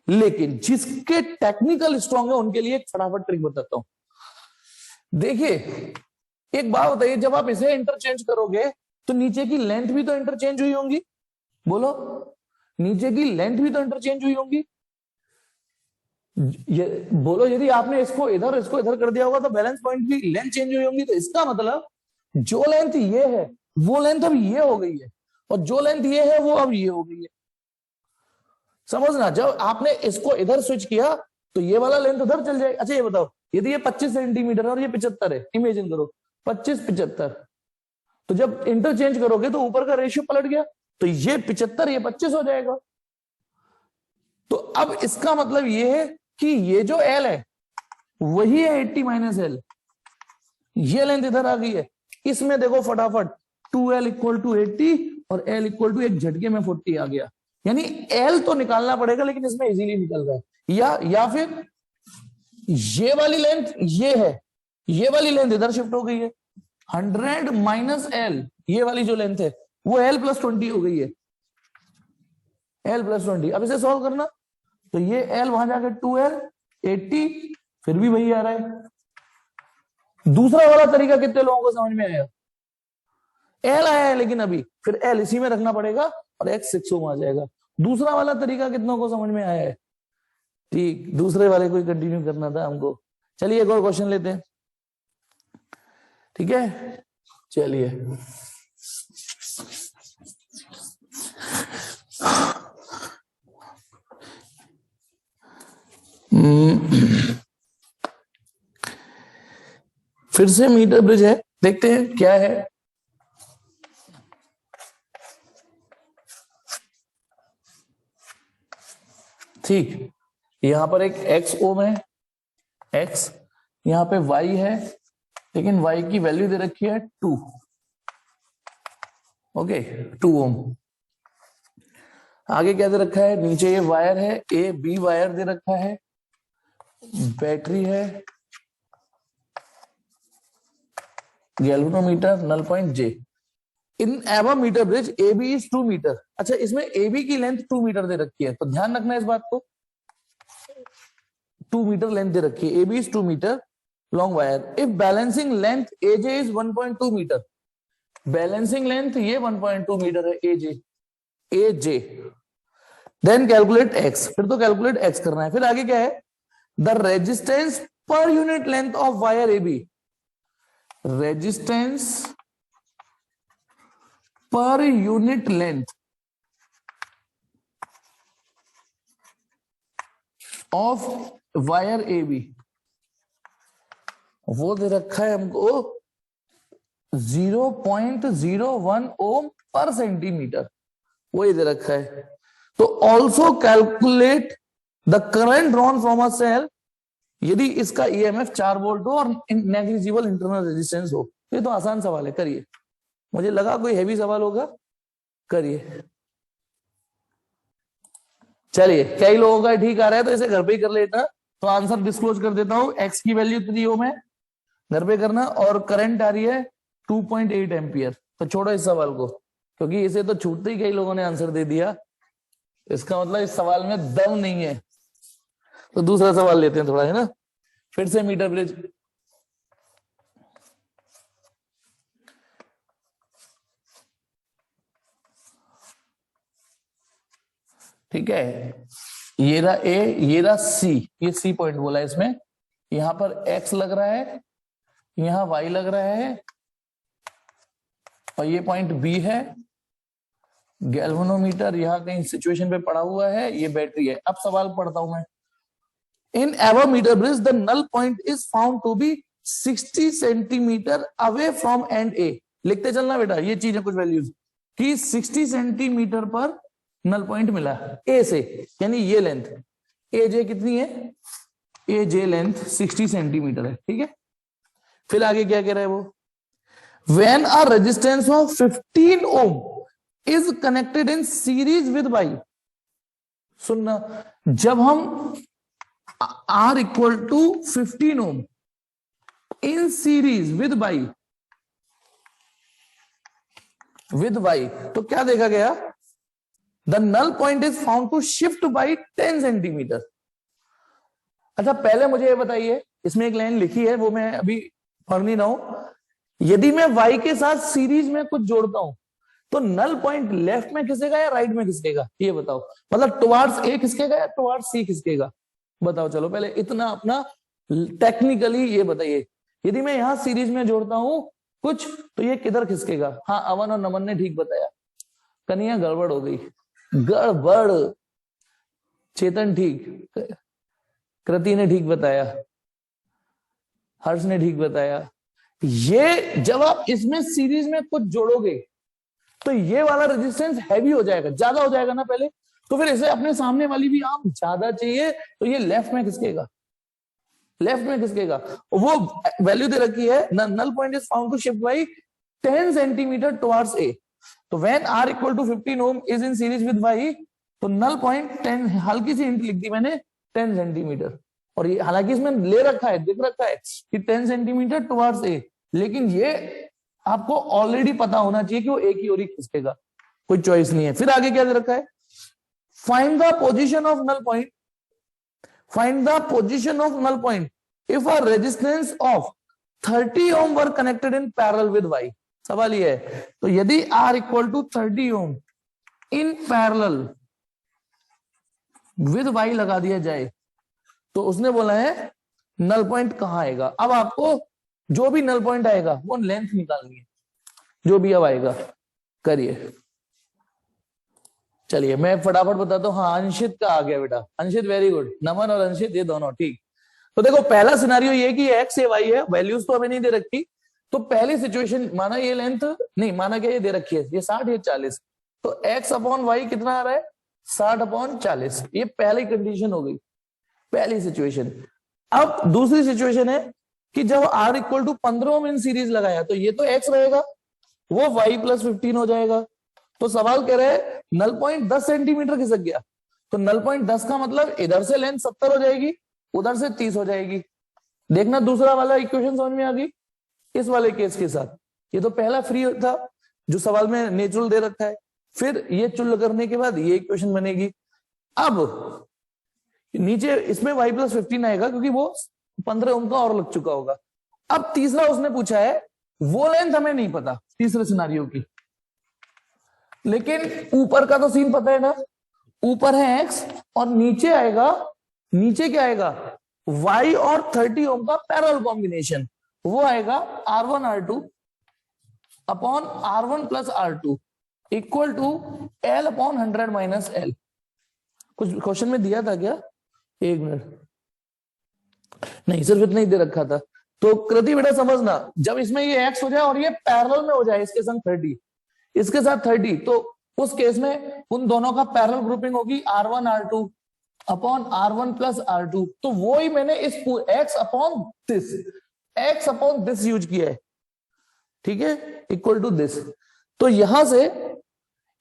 लेकिन जिसके टेक्निकल स्ट्रांग है उनके लिए एक फटाफट ट्रिक बताता हूं। देखिए एक बात बताइए, जब आप इसे इंटरचेंज करोगे तो नीचे की लेंथ भी तो इंटरचेंज हुई होंगी, बोलो, नीचे की लेंथ भी तो इंटरचेंज हुई होंगी। ये बोलो, यदि आपने इसको इधर कर दिया होगा तो बैलेंस पॉइंट की लेंथ चेंज हुई होंगी। तो इसका मतलब जो लेंथ ये है वो लेंथ अब ये हो गई है, और जो लेंथ ये है वो अब ये हो गई है। समझना, जब आपने इसको इधर स्विच किया तो ये वाला लेंथ उधर चल जाएगा। अच्छा ये बताओ, यदि ये 25 सेंटीमीटर है और ये 75 है, इमेजिन करो 25 75, तो जब इंटरचेंज करोगे तो ऊपर का रेशियो पलट गया, तो ये 75 ये 25 हो जाएगा। तो अब इसका मतलब ये है कि ये जो L है वही है 80 माइनस L, ये लेंथ इधर आ गई है। इसमें देखो फटाफट 2L इक्वल टू 80 और L इक्वल टू एक झटके में 40 आ गया। यानी L तो निकालना पड़ेगा, लेकिन इसमें इजीली निकल रहा है। या फिर ये वाली लेंथ ये है, ये वाली लेंथ इधर शिफ्ट हो गई है, 100 माइनस L, ये वाली जो लेंथ है वो L प्लस 20 हो गई है, L प्लस 20। अब इसे सॉल्व करना, तो ये L वहां जाकर 2L 80, फिर भी वही आ रहा है। दूसरा वाला तरीका कितने लोगों को समझ में आया? L आया है लेकिन अभी, फिर L इसी में रखना पड़ेगा और X 6 ओम आ जाएगा। दूसरा वाला तरीका कितनों को समझ में आया है? ठीक, दूसरे वाले को कंटिन्यू करना था हमको। चलिए एक और क्वेश्चन लेते हैं, ठीक है, चलिए। फिर से मीटर ब्रिज है, देखते हैं क्या है। ठीक, यहां पर एक X ओम है, X, यहां पे Y है, लेकिन Y की वैल्यू दे रखी है 2, ओके 2 ओम। आगे क्या दे रखा है? नीचे ये वायर है, A B वायर दे रखा है, बैटरी है, galvanometer, null point J। In एवं metre bridge AB is 2 metre. अच्छा, इसमें AB की लेंथ 2 मीटर दे रखी है, तो ध्यान रखना इस बात को, 2 मीटर लेंथ दे रखी है, AB is 2 metre long wire. If balancing length AJ is 1.2 metre, balancing length ये 1.2 मीटर है AJ, देन कैलकुलेट X, फिर तो कैलकुलेट X करना है। फिर आगे क्या है? The resistance per unit length of wire AB, resistance per unit length of wire AB, वो दे रखा है हमको 0.01 ओम पर सेंटीमीटर, वो दे रखा है। तो also calculate the current drawn from a cell, यदि इसका EMF 4 वोल्ट हो और नेग्लिजिबल इंटरनल रेजिस्टेंस हो। ये तो आसान सवाल है, करिए। मुझे लगा कोई हैवी सवाल होगा, करिए। चलिए, कई लोगों का ठीक आ रहा है तो इसे घर पे ही कर लेना। तो आंसर डिस्क्लोज कर देता हूं, X की वैल्यू 3 ओम है, घर पे करना, और करंट आ रही है 2.8 एम्पियर। तो छोड़ो इस सवाल को, क्योंकि इसे तो छूटते ही कई लोगों ने आंसर दे दिया, इसका मतलब इस सवाल में दम नहीं है। तो दूसरा सवाल लेते हैं थोड़ा, है ना। फिर से मीटर ब्रिज, ठीक है, ये रहा A, ये रहा C, ये C पॉइंट बोला है इसमें। यहां पर X लग रहा है, यहां Y लग रहा है, और ये पॉइंट B है। गैल्वेनोमीटर यहां कहीं सिचुएशन पे पड़ा हुआ है, ये बैटरी है। अब सवाल पढ़ता हूं मैं। In ever metre bridge the null point is found to be 60 centimetre away from end A, लिखते चलना बेटा, ये चीज है कुछ वैल्यूज कि 60 सेंटीमीटर पर नल पॉइंट मिला ए से, यानी ये लेंथ ए जे कितनी है, ए जे लेंथ 60 सेंटीमीटर है, ठीक है। फिर आगे क्या कह रहा है वो, when a resistance of 15 ohm is connected in series with Y, सुनना, जब हम R equal to 15 ohm in series with Y, तो क्या देखा गया, the null point is found to shift by 10 centimetre. अच्छा पहले मुझे ये बताइए, इसमें एक लाइन लिखी है वो मैं अभी पढ़ नहीं रहा हूं, यदि मैं y के साथ सीरीज में कुछ जोड़ता हूं तो नल पॉइंट लेफ्ट में खिसकेगा या राइट में खिसकेगा, ये बताओ, मतलब टुवार्ड्स ए खिसकेगा या टुवार्ड्स सी खिसकेगा, बताओ। चलो पहले इतना अपना टेक्निकली ये बताइए, यदि मैं यहां सीरीज में जोड़ता हूं कुछ तो ये किधर खिसकेगा। हाँ अवन और नमन ने ठीक बताया, कन्हैया गड़बड़ हो गई, गड़बड़, चेतन ठीक, कृति ने ठीक बताया, हर्ष ने ठीक बताया। ये जब आप इसमें सीरीज में कुछ जोड़ोगे तो ये वाला रेजिस्टेंस हैवी हो जाएगा, ज्यादा हो जाएगा ना पहले, तो फिर इसे अपने सामने वाली भी आर्म ज्यादा चाहिए, तो ये लेफ्ट में खिसकेगा, लेफ्ट में खिसकेगा। वो वैल्यू दे रखी है, null point is found to shift by 10 centimetre towards A, तो when R equal to 15 ohm is in series with Y, तो नल पॉइंट 10, हल्की सी हिंट लिख दी मैंने 10 सेंटीमीटर, और ये हालांकि इसमें ले रखा है, दिख रखा है कि 10 सेंटीमीटर टुवर्ड्स ए, लेकिन ये आपको ऑलरेडी पता होना चाहिए कि वो एक ही ओर ही खिसकेगा, कोई चॉइस नहीं है। फिर आगे क्या दे रखा है, find the position of null point, find the position of null point if a resistance of 30 ohm were connected in parallel with Y. सवाल ये है, तो यदि R equal to 30 ohm in parallel with Y लगा दिया जाए, तो उसने बोला है नल पॉइंट कहां आएगा। अब आपको जो भी नल पॉइंट आएगा वो लेंथ निकालनी है, जो भी अब आएगा करिए। चलिए मैं फटाफट बताता हूँ। हाँ अंशित का आ गया बेटा, अंशित वेरी गुड, नमन और अंशित ये दोनों ठीक। तो देखो पहला सिनेरियो ये कि एक्स या वाई है, वैल्यूज तो हमें नहीं दे रखी, तो पहली सिचुएशन माना ये लेंथ नहीं, माना क्या ये दे रखी है, ये 60 ये 40, तो एक्स अपॉन वाई कितना आ रहा है 60 अपॉन 40, ये पहली कंडीशन हो गई, पहली सिचुएशन। अब दूसरी सिचुएशन है कि जब R equal to 15 ohm in series लगाया, तो ये तो एक्स रहेगा, वो वाई प्लस 15 हो जाएगा। तो सवाल कह रहे हैं नल पॉइंट 10 सेंटीमीटर खिसक गया, तो नल पॉइंट 10 का मतलब इधर से लेंथ 70 हो जाएगी, उधर से 30 हो जाएगी। देखना दूसरा वाला इक्वेशन समझ में आ गई इस वाले केस के साथ। ये तो पहला फ्री था जो सवाल में नेचुरल दे रखा है, फिर ये चुल करने के बाद ये इक्वेशन बनेगी। अब नीचे इसमें y प्लस 15 आएगा क्योंकि वो 15 ओम का और लग चुका होगा। अब तीसरा उसने पूछा है, वो लेंथ हमें नहीं पता तीसरे सिनारियो की, लेकिन ऊपर का तो सीन पता है ना, ऊपर है x और नीचे आएगा, नीचे क्या आएगा y और 30 ओम का पैरेलल कॉम्बिनेशन, वो आएगा R1 R2 upon R1 plus R2 equal to L upon 100 minus L। कुछ क्वेश्चन में दिया था क्या, एक मिनट, नहीं सिर्फ इतना ही दे रखा था। तो कृति बेटा समझना, जब इसमें ये x हो जाए और ये पैरेलल में हो जाए इसके संग 30, इसके साथ 30, तो उस केस में उन दोनों का पैरेलल ग्रुपिंग होगी R1 R2 upon R1 plus R2। तो वो ही मैंने इस x अपॉन दिस यूज किया है, ठीक है, इक्वल टू दिस। तो यहां से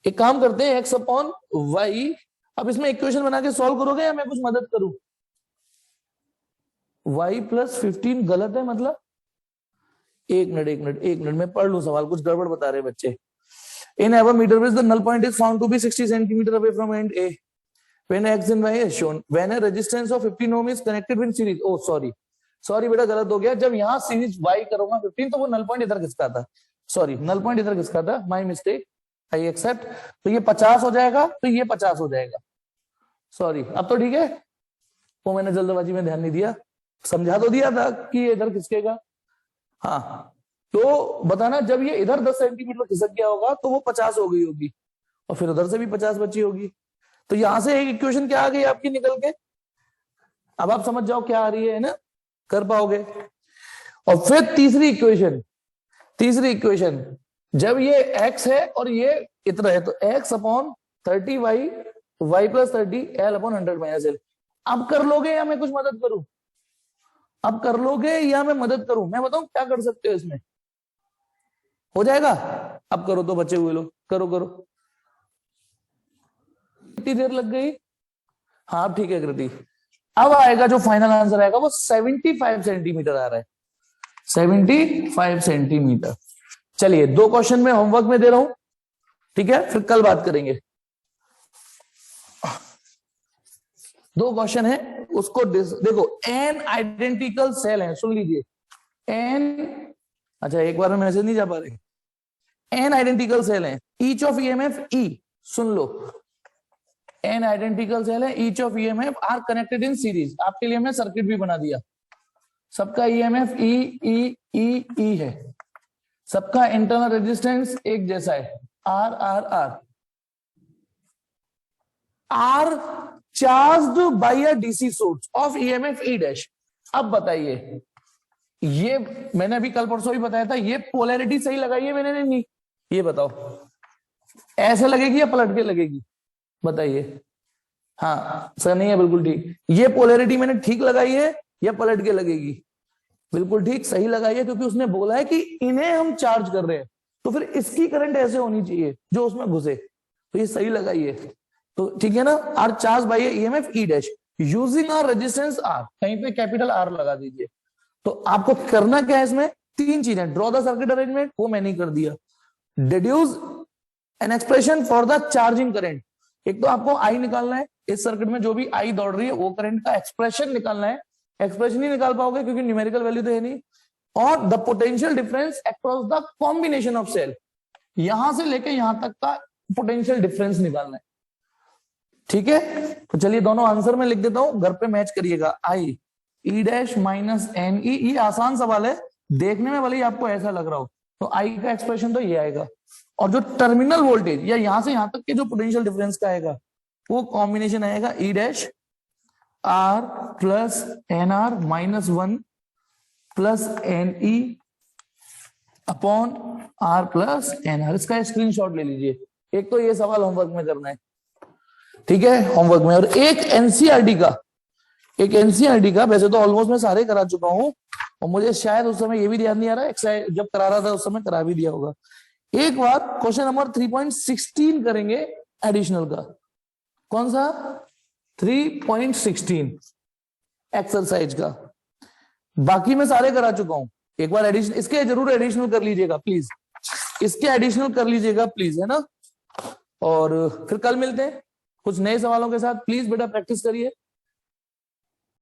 एक काम करते हैं, x अपॉन वाई। अब इसमें इक्वेशन बना के सॉल्व करोगे या मैं कुछ मदद करूं। y प्लस 15 गलत है मतलब, एक मिनट मैं पढ़ लूं सवाल, कुछ गड़बड़ बता रहे बच्चे। In our meter bridge, the null point is found to be 60 centimeter away from end A. When x and y is shown, when a resistance of 15 ohm is connected with series. Oh sorry बेटा गलत हो गया, जब यहाँ series y करूंगा 15 तो वो null point इधर किसका था, सॉरी नल पॉइंट इधर किसका था, माई मिस्टेक, आई एक्सेप्ट। तो ये 50 हो जाएगा, तो ये 50 हो जाएगा, सॉरी। अब तो ठीक है, वो मैंने जल्दबाजी में ध्यान नहीं दिया, समझा तो दिया था कि ये इधर खिसकेगा। हाँ तो बताना, जब ये इधर 10 सेंटीमीटर खिसक गया होगा तो वो 50 हो गई होगी, और फिर उधर से भी 50 बची होगी। तो यहां से एक इक्वेशन क्या आ गई आपकी निकल के, अब आप समझ जाओ क्या आ रही है ना, कर पाओगे। और फिर तीसरी इक्वेशन जब ये x है और ये इतना है तो x upon 30y y plus 30 l upon 100 minus l। अब कर लोगे या मैं कुछ मदद करूं? अब कर लोगे या मैं मदद करूं? मैं बताऊं क्या कर सकते हो इसमें, हो जाएगा? अब करो तो बचे हुए लोग, करो करो। कितनी देर लग गई? हाँ ठीक है कृति। अब आएगा जो फाइनल आंसर आएगा वो 75 सेंटीमीटर आ रहा है, 75 सेंटीमीटर। चलिए 2 क्वेश्चन में होमवर्क में दे रहा हूं, ठीक है, फिर कल बात करेंगे। 2 क्वेश्चन है उसको देखो। एन आइडेंटिकल सेल है, सुन लीजिए एन। अच्छा एक बार में मैसेज नहीं जा पा रहे। एन आइडेंटिकल सेल है, ईच ऑफ ईएमएफ ई, सुन लो एन आइडेंटिकल सेल है, each of EMF are connected in series. आपके लिए हमने सर्किट भी बना दिया। सबका ईएमएफ ई ई ई ई है, सबका इंटरनल रेजिस्टेंस एक जैसा है, R R R. R charged by a DC source of EMF E dash. अब बताइए, ये मैंने अभी कल परसों ही बताया था, ये पोलैरिटी सही लगाई है मैंने नहीं? ये बताओ ऐसे लगेगी या पलट के लगेगी? बताइए। हाँ सर नहीं है, बिल्कुल ठीक। ये पोलैरिटी मैंने ठीक लगाई है या पलट के लगेगी? बिल्कुल ठीक, सही लगाई है, क्योंकि उसने बोला है कि इन्हें हम चार्ज कर रहे हैं, तो फिर इसकी करंट ऐसे होनी चाहिए जो उसमें घुसे, तो ये सही लगाई है। तो ठीक है ना, R charge by EMF E dash using R resistance R, कहीं पे कैपिटल आर लगा दीजिए। तो आपको करना क्या है इसमें? 3 चीजें। ड्रॉ द सर्किट अरेंजमेंट, वो मैंने कर दिया। Deduce an expression for the charging current, एक तो आपको आई निकालना है, इस सर्किट में जो भी आई दौड़ रही है वो करंट का एक्सप्रेशन निकालना है। एक्सप्रेशन नहीं निकाल पाओगे क्योंकि न्यूमेरिकल वैल्यू तो है नहीं। और the potential difference across the combination of cell, यहां से लेके यहां तक का पोटेंशियल डिफरेंस निकालना है, ठीक है। तो चलिए दोनों आंसर में लिख देता हूं, घर पे मैच करिएगा। I E dash minus N E, ये आसान सवाल है, देखने में भले ही आपको ऐसा लग रहा हो। तो आई का एक्सप्रेशन तो ये आएगा, और जो टर्मिनल वोल्टेज या यहां से यहां तक के जो पोटेंशियल डिफरेंस का आएगा वो कॉम्बिनेशन आएगा E dash R plus N R minus 1 plus N E upon R plus N R. इसका स्क्रीनशॉट ले लीजिए। एक तो ये सवाल होमवर्क में करना है, ठीक है, होमवर्क में। और एक एनसीईआरटी का, वैसे तो ऑलमोस्ट मैं सारे करा चुका हूं, और मुझे शायद उस समय ये भी याद नहीं आ रहा है, जब करा रहा था उस समय करा भी दिया होगा। एक बार क्वेश्चन नंबर 3.16 करेंगे एडिशनल का। कौन सा? 3.16 एक्सरसाइज का। बाकी मैं सारे करा चुका हूं। एक बार एडिशनल, इसके जरूर एडिशनल कर लीजिएगा प्लीज, इसके एडिशनल कर लीजिएगा प्लीज, है ना। और फिर कल मिलते हैं कुछ नए सवालों के साथ। प्लीज बेटा प्रैक्टिस करिए।